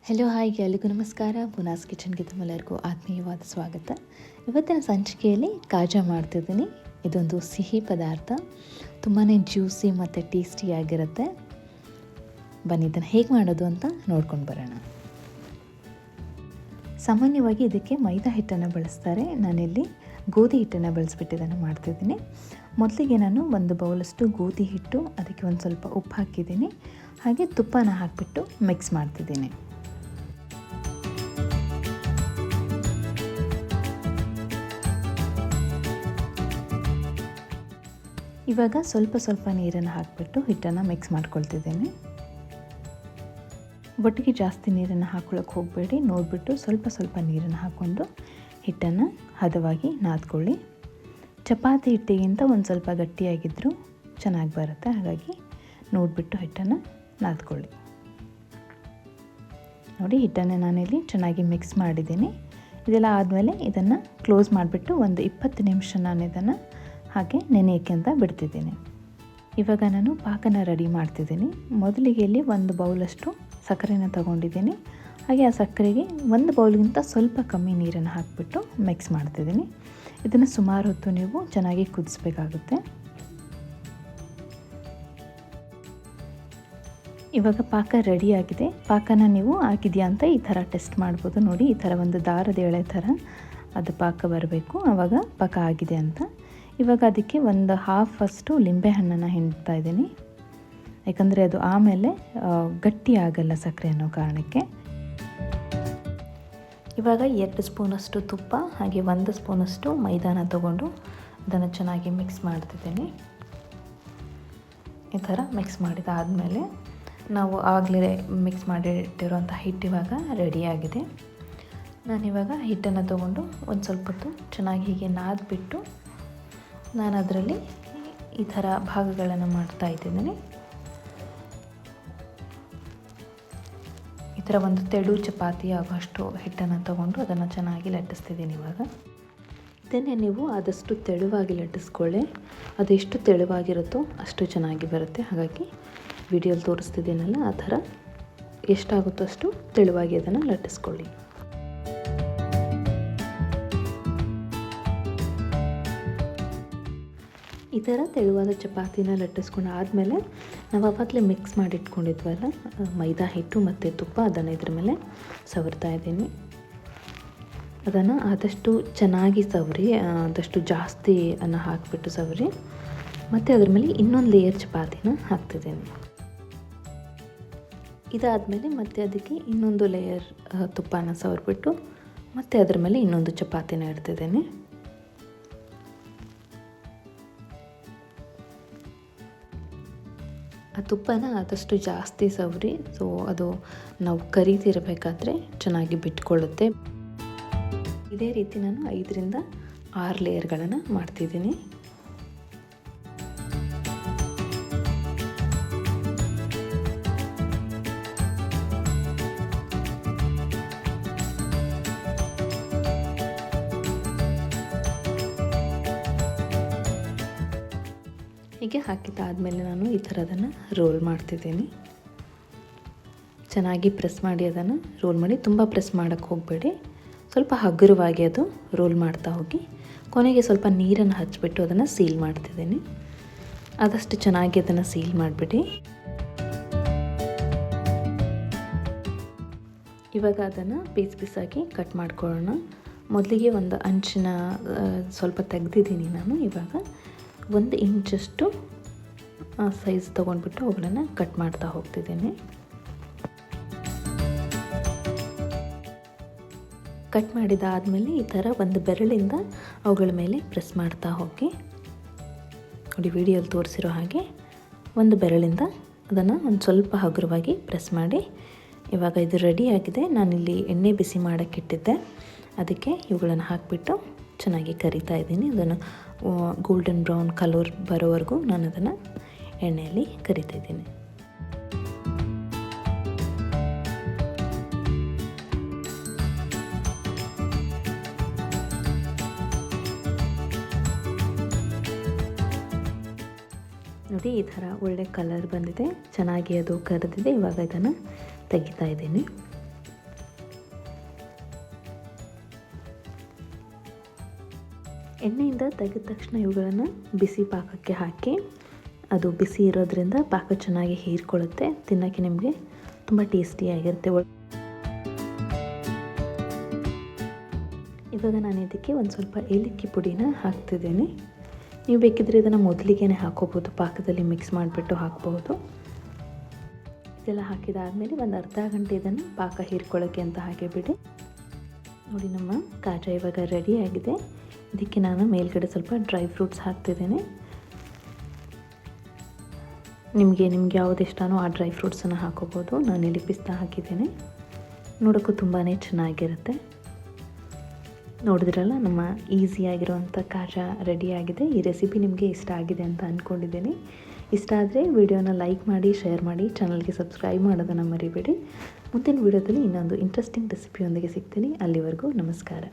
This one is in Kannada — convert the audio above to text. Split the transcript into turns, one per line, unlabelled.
ಹೆಲೋ ಹಾಯ್ ಎಲ್ಲರಿಗೂ ನಮಸ್ಕಾರ. ಪುನಾಸ್ ಕಿಚನ್ಗೆ ತಮ್ಮೆಲ್ಲರಿಗೂ ಆತ್ಮೀಯವಾದ ಸ್ವಾಗತ. ಇವತ್ತಿನ ಸಂಚಿಕೆಯಲ್ಲಿ ಕಾಜಾ ಮಾಡ್ತಿದ್ದೀನಿ. ಇದೊಂದು ಸಿಹಿ ಪದಾರ್ಥ, ತುಂಬಾ ಜ್ಯೂಸಿ ಮತ್ತು ಟೇಸ್ಟಿಯಾಗಿರುತ್ತೆ. ಬನ್ನಿ ಇದನ್ನು ಹೇಗೆ ಮಾಡೋದು ಅಂತ ನೋಡ್ಕೊಂಡು ಬರೋಣ. ಸಾಮಾನ್ಯವಾಗಿ ಇದಕ್ಕೆ ಮೈದಾ ಹಿಟ್ಟನ್ನು ಬಳಸ್ತಾರೆ. ನಾನಿಲ್ಲಿ ಗೋಧಿ ಹಿಟ್ಟನ್ನು ಬಳಸಿಬಿಟ್ಟು ಇದನ್ನು ಮಾಡ್ತಿದ್ದೀನಿ. ಮೊದಲಿಗೆ ನಾನು ಒಂದು ಬೌಲಷ್ಟು ಗೋಧಿ ಹಿಟ್ಟು, ಅದಕ್ಕೆ ಒಂದು ಸ್ವಲ್ಪ ಉಪ್ಪು ಹಾಕಿದ್ದೀನಿ, ಹಾಗೆ ತುಪ್ಪನ ಹಾಕಿಬಿಟ್ಟು ಮಿಕ್ಸ್ ಮಾಡ್ತಿದ್ದೀನಿ. ಇವಾಗ ಸ್ವಲ್ಪ ನೀರನ್ನು ಹಾಕಿಬಿಟ್ಟು ಹಿಟ್ಟನ್ನು ಮಿಕ್ಸ್ ಮಾಡ್ಕೊಳ್ತಿದ್ದೀನಿ. ಒಟ್ಟಿಗೆ ಜಾಸ್ತಿ ನೀರನ್ನು ಹಾಕ್ಕೊಳ್ಳೋಕೆ ಹೋಗಬೇಡಿ. ನೋಡಿಬಿಟ್ಟು ಸ್ವಲ್ಪ ನೀರನ್ನು ಹಾಕ್ಕೊಂಡು ಹಿಟ್ಟನ್ನು ಹದವಾಗಿ ನಾದ್ಕೊಳ್ಳಿ. ಚಪಾತಿ ಹಿಟ್ಟಿಗಿಂತ ಒಂದು ಸ್ವಲ್ಪ ಗಟ್ಟಿಯಾಗಿದ್ದರೂ ಚೆನ್ನಾಗಿ ಬರುತ್ತೆ, ಹಾಗಾಗಿ ನೋಡಿಬಿಟ್ಟು ಹಿಟ್ಟನ್ನು ನಾದ್ಕೊಳ್ಳಿ. ನೋಡಿ, ಹಿಟ್ಟನ್ನು ನಾನಿಲ್ಲಿ ಚೆನ್ನಾಗಿ ಮಿಕ್ಸ್ ಮಾಡಿದ್ದೀನಿ. ಇದೆಲ್ಲ ಆದಮೇಲೆ ಇದನ್ನು ಕ್ಲೋಸ್ ಮಾಡಿಬಿಟ್ಟು ಒಂದು 20 ನಿಮಿಷ ನಾನು ಇದನ್ನು ಹಾಗೆ ನೆನೆಯೋಕ್ಕೆ ಅಂತ ಬಿಡ್ತಿದ್ದೀನಿ. ಇವಾಗ ನಾನು ಪಾಕನ ರೆಡಿ ಮಾಡ್ತಿದ್ದೀನಿ. ಮೊದಲಿಗೆ ಇಲ್ಲಿ ಒಂದು ಬೌಲಷ್ಟು ಸಕ್ಕರೆನ ತಗೊಂಡಿದ್ದೀನಿ. ಹಾಗೆ ಆ ಸಕ್ಕರೆಗೆ ಒಂದು ಬೌಲ್ಗಿಂತ ಸ್ವಲ್ಪ ಕಮ್ಮಿ ನೀರನ್ನು ಹಾಕಿಬಿಟ್ಟು ಮಿಕ್ಸ್ ಮಾಡ್ತಿದ್ದೀನಿ. ಇದನ್ನು ಸುಮಾರು ಹೊತ್ತು ನೀವು ಚೆನ್ನಾಗಿ ಕುದಿಸ್ಬೇಕಾಗುತ್ತೆ. ಇವಾಗ ಪಾಕ ರೆಡಿಯಾಗಿದೆ. ಪಾಕನ ನೀವು ಆಗಿದೆಯಾ ಅಂತ ಈ ಥರ ಟೆಸ್ಟ್ ಮಾಡ್ಬೋದು. ನೋಡಿ, ಈ ಥರ ಒಂದು ದಾರದ ಎಳೆ ಥರ ಅದು ಪಾಕ ಬರಬೇಕು, ಆವಾಗ ಪಾಕ ಆಗಿದೆ ಅಂತ. ಇವಾಗ ಅದಕ್ಕೆ ಒಂದು ಹಾಫಷ್ಟು ಲಿಂಬೆಹಣ್ಣನ್ನು ಹಿಂಡ್ತಾ ಇದ್ದೀನಿ, ಯಾಕಂದರೆ ಅದು ಆಮೇಲೆ ಗಟ್ಟಿ ಆಗಲ್ಲ ಸಕ್ಕರೆ ಅನ್ನೋ ಕಾರಣಕ್ಕೆ. ಇವಾಗ 2 ಸ್ಪೂನಷ್ಟು ತುಪ್ಪ ಹಾಗೆ 1 ಸ್ಪೂನಷ್ಟು ಮೈದಾನ ತಗೊಂಡು ಅದನ್ನು ಚೆನ್ನಾಗಿ ಮಿಕ್ಸ್ ಮಾಡ್ತಿದ್ದೀನಿ. ಈ ಥರ ಮಿಕ್ಸ್ ಮಾಡಿದಾದಮೇಲೆ ನಾವು ಆಗಲೇ ಮಿಕ್ಸ್ ಮಾಡಿಟ್ಟಿರೋಂಥ ಹಿಟ್ಟು ಇವಾಗ ರೆಡಿಯಾಗಿದೆ. ನಾನಿವಾಗ ಹಿಟ್ಟನ್ನು ತಗೊಂಡು ಒಂದು ಸ್ವಲ್ಪ ಹೊತ್ತು ಚೆನ್ನಾಗಿ ಹೀಗೆ ನಾದ್ಬಿಟ್ಟು ನಾನು ಅದರಲ್ಲಿ ಈ ಥರ ಭಾಗಗಳನ್ನು ಮಾಡ್ತಾ ಇದ್ದೀನಿ. ಈ ಥರ ಒಂದು ತೆಳು ಚಪಾತಿ ಆಗೋಷ್ಟು ಹಿಟ್ಟನ್ನು ತಗೊಂಡು ಅದನ್ನು ಚೆನ್ನಾಗಿ ಲಟ್ಟಿಸ್ತಿದ್ದೀನಿ. ಇವಾಗ ಇದನ್ನೇ ನೀವು ಆದಷ್ಟು ತೆಳುವಾಗಿ ಲಟ್ಟಿಸ್ಕೊಳ್ಳಿ. ಅದೆಷ್ಟು ತೆಳುವಾಗಿರುತ್ತೋ ಅಷ್ಟು ಚೆನ್ನಾಗಿ ಬರುತ್ತೆ. ಹಾಗಾಗಿ ವಿಡಿಯೋಲಿ ತೋರಿಸ್ತಿದ್ದೀನಲ್ಲ, ಆ ಥರ ಎಷ್ಟಾಗುತ್ತೋ ಅಷ್ಟು ತೆಳುವಾಗಿ ಅದನ್ನು ಲಟ್ಟಿಸ್ಕೊಳ್ಳಿ. ಈ ಥರ ತೆಳುವಾದ ಚಪಾತಿನ ಲಟ್ಟಿಸ್ಕೊಂಡು ಆದಮೇಲೆ ನಾವು ಆವಾಗಲೇ ಮಿಕ್ಸ್ ಮಾಡಿಟ್ಕೊಂಡಿದ್ವಲ್ಲ ಮೈದಾ ಹಿಟ್ಟು ಮತ್ತು ತುಪ್ಪ, ಅದನ್ನು ಇದ್ರ ಮೇಲೆ ಸವರ್ತಾ ಇದ್ದೀನಿ. ಅದನ್ನು ಆದಷ್ಟು ಚೆನ್ನಾಗಿ ಸವರಿ, ಆದಷ್ಟು ಜಾಸ್ತಿ ಅನ್ನ ಹಾಕಿಬಿಟ್ಟು ಸವರಿ, ಮತ್ತು ಅದ್ರ ಮೇಲೆ ಇನ್ನೊಂದು ಲೇಯರ್ ಚಪಾತಿನ ಹಾಕ್ತಿದ್ದೀನಿ. ಇದಾದಮೇಲೆ ಮತ್ತೆ ಅದಕ್ಕೆ ಇನ್ನೊಂದು ಲೇಯರ್ ತುಪ್ಪನ ಸವರ್ಬಿಟ್ಟು ಮತ್ತೆ ಅದ್ರ ಮೇಲೆ ಇನ್ನೊಂದು ಚಪಾತಿನ ಇಡ್ತಿದ್ದೀನಿ. ಆ ತುಪ್ಪನ ಆದಷ್ಟು ಜಾಸ್ತಿ ಸವರಿ, ಸೊ ಅದು ನಾವು ಕರಿತಿರಬೇಕಾದ್ರೆ ಚೆನ್ನಾಗಿ ಬಿಟ್ಕೊಳ್ಳುತ್ತೆ. ಇದೇ ರೀತಿ ನಾನು 5 ರಿಂದ 6 ಲೇಯರ್ಗಳನ್ನು ಮಾಡ್ತಿದ್ದೀನಿ. ಹೀಗೆ ಹಾಕಿದ್ದಾದಮೇಲೆ ನಾನು ಈ ಥರ ಅದನ್ನು ರೋಲ್ ಮಾಡ್ತಿದ್ದೀನಿ. ಚೆನ್ನಾಗಿ ಪ್ರೆಸ್ ಮಾಡಿ ಅದನ್ನು ರೋಲ್ ಮಾಡಿ. ತುಂಬ ಪ್ರೆಸ್ ಮಾಡೋಕ್ಕೆ ಹೋಗಬೇಡಿ, ಸ್ವಲ್ಪ ಹಗುರವಾಗಿ ಅದು ರೋಲ್ ಮಾಡ್ತಾ ಹೋಗಿ. ಕೊನೆಗೆ ಸ್ವಲ್ಪ ನೀರನ್ನು ಹಚ್ಚಿಬಿಟ್ಟು ಅದನ್ನು ಸೀಲ್ ಮಾಡ್ತಿದ್ದೀನಿ. ಆದಷ್ಟು ಚೆನ್ನಾಗಿ ಅದನ್ನು ಸೀಲ್ ಮಾಡಿಬಿಡಿ. ಇವಾಗ ಅದನ್ನು ಪೀಸಾಗಿ ಕಟ್ ಮಾಡ್ಕೊಳ್ಳೋಣ. ಮೊದಲಿಗೆ ಒಂದು ಅಂಚಿನ ಸ್ವಲ್ಪ ತೆಗೆದಿದ್ದೀನಿ ನಾನು. ಇವಾಗ 1 ಇಂಚಷ್ಟು ಸೈಜ್ ತೊಗೊಂಡ್ಬಿಟ್ಟು ಅವುಗಳನ್ನು ಕಟ್ ಮಾಡ್ತಾ ಹೋಗ್ತಿದ್ದೀನಿ. ಕಟ್ ಮಾಡಿದಾದಮೇಲೆ ಈ ಥರ ಒಂದು ಬೆರಳಿಂದ ಅವುಗಳ ಮೇಲೆ ಪ್ರೆಸ್ ಮಾಡ್ತಾ ಹೋಗಿ. ನೋಡಿ, ವಿಡಿಯೋಲಿ ತೋರಿಸಿರೋ ಹಾಗೆ ಒಂದು ಬೆರಳಿಂದ ಅದನ್ನು ಒಂದು ಸ್ವಲ್ಪ ಹಗುರವಾಗಿ ಪ್ರೆಸ್ ಮಾಡಿ. ಇವಾಗ ಇದು ರೆಡಿಯಾಗಿದೆ. ನಾನಿಲ್ಲಿ ಎಣ್ಣೆ ಬಿಸಿ ಮಾಡೋಕ್ಕಿಟ್ಟಿದ್ದೆ, ಅದಕ್ಕೆ ಇವುಗಳನ್ನು ಹಾಕಿಬಿಟ್ಟು ಚೆನ್ನಾಗಿ ಕರಿತಾ ಇದ್ದೀನಿ. ಅದನ್ನು ಗೋಲ್ಡನ್ ಬ್ರೌನ್ ಕಲರ್ ಬರೋವರೆಗೂ ನಾನು ಅದನ್ನು ಎಣ್ಣೆಯಲ್ಲಿ ಕರಿತಾ ಇದ್ದೀನಿ. ನೋಡಿ, ಈ ಥರ ಒಳ್ಳೆ ಕಲರ್ ಬಂದಿದೆ, ಚೆನ್ನಾಗಿ ಅದು ಕರೆದಿದೆ. ಇವಾಗ ಇದನ್ನು ತೆಗಿತಾ ಇದ್ದೀನಿ. ಎಣ್ಣೆಯಿಂದ ತೆಗೆದ ತಕ್ಷಣ ಇವುಗಳನ್ನು ಬಿಸಿ ಪಾಕಕ್ಕೆ ಹಾಕಿ, ಅದು ಬಿಸಿ ಇರೋದ್ರಿಂದ ಪಾಕ ಚೆನ್ನಾಗಿ ಹೀರ್ಕೊಳ್ಳುತ್ತೆ. ತಿನ್ನೋಕ್ಕೆ ನಿಮಗೆ ತುಂಬ ಟೇಸ್ಟಿಯಾಗಿರುತ್ತೆ. ಇವಾಗ ನಾನು ಇದಕ್ಕೆ ಒಂದು ಸ್ವಲ್ಪ ಏಲಕ್ಕಿ ಪುಡಿನ ಹಾಕ್ತಿದ್ದೀನಿ. ನೀವು ಬೇಕಿದ್ದರೆ ಇದನ್ನು ಮೊದಲಿಗೆ ಹಾಕೋಬೋದು, ಪಾಕದಲ್ಲಿ ಮಿಕ್ಸ್ ಮಾಡಿಬಿಟ್ಟು ಹಾಕ್ಬೋದು. ಇದೆಲ್ಲ ಹಾಕಿದಾದಮೇಲೆ ಒಂದು ಅರ್ಧ ಗಂಟೆ ಇದನ್ನು ಪಾಕ ಹೀರ್ಕೊಳ್ಳೋಕ್ಕೆ ಅಂತ ಹಾಗೆ ಬಿಡಿ. ನೋಡಿ, ನಮ್ಮ ಕಾಜಾ ಇವಾಗ ರೆಡಿಯಾಗಿದೆ. ಇದಕ್ಕೆ ನಾನು ಮೇಲ್ಗಡೆ ಸ್ವಲ್ಪ ಡ್ರೈ ಫ್ರೂಟ್ಸ್ ಹಾಕ್ತಿದ್ದೇನೆ. ನಿಮಗೆ ಯಾವುದು ಇಷ್ಟನೋ ಆ ಡ್ರೈ ಫ್ರೂಟ್ಸನ್ನು ಹಾಕೋಬೋದು. ನಾನಿಲ್ಲಿ ಪಿಸ್ತಾ ಹಾಕಿದ್ದೇನೆ. ನೋಡೋಕ್ಕೂ ತುಂಬಾ ಚೆನ್ನಾಗಿರುತ್ತೆ. ನೋಡಿದ್ರಲ್ಲ, ನಮ್ಮ ಈಸಿಯಾಗಿರುವಂಥ ಕಾಜಾ ರೆಡಿಯಾಗಿದೆ. ಈ ರೆಸಿಪಿ ನಿಮಗೆ ಇಷ್ಟ ಆಗಿದೆ ಅಂತ ಅಂದ್ಕೊಂಡಿದ್ದೀನಿ. ಇಷ್ಟ ಆದರೆ ವಿಡಿಯೋನ ಲೈಕ್ ಮಾಡಿ, ಶೇರ್ ಮಾಡಿ, ಚಾನಲ್ಗೆ ಸಬ್ಸ್ಕ್ರೈಬ್ ಮಾಡೋದನ್ನು ಮರಿಬೇಡಿ. ಮುಂದಿನ ವಿಡಿಯೋದಲ್ಲಿ ಇನ್ನೊಂದು ಇಂಟ್ರೆಸ್ಟಿಂಗ್ ರೆಸಿಪಿಯೊಂದಿಗೆ ಸಿಗ್ತೀನಿ. ಅಲ್ಲಿವರೆಗೂ ನಮಸ್ಕಾರ.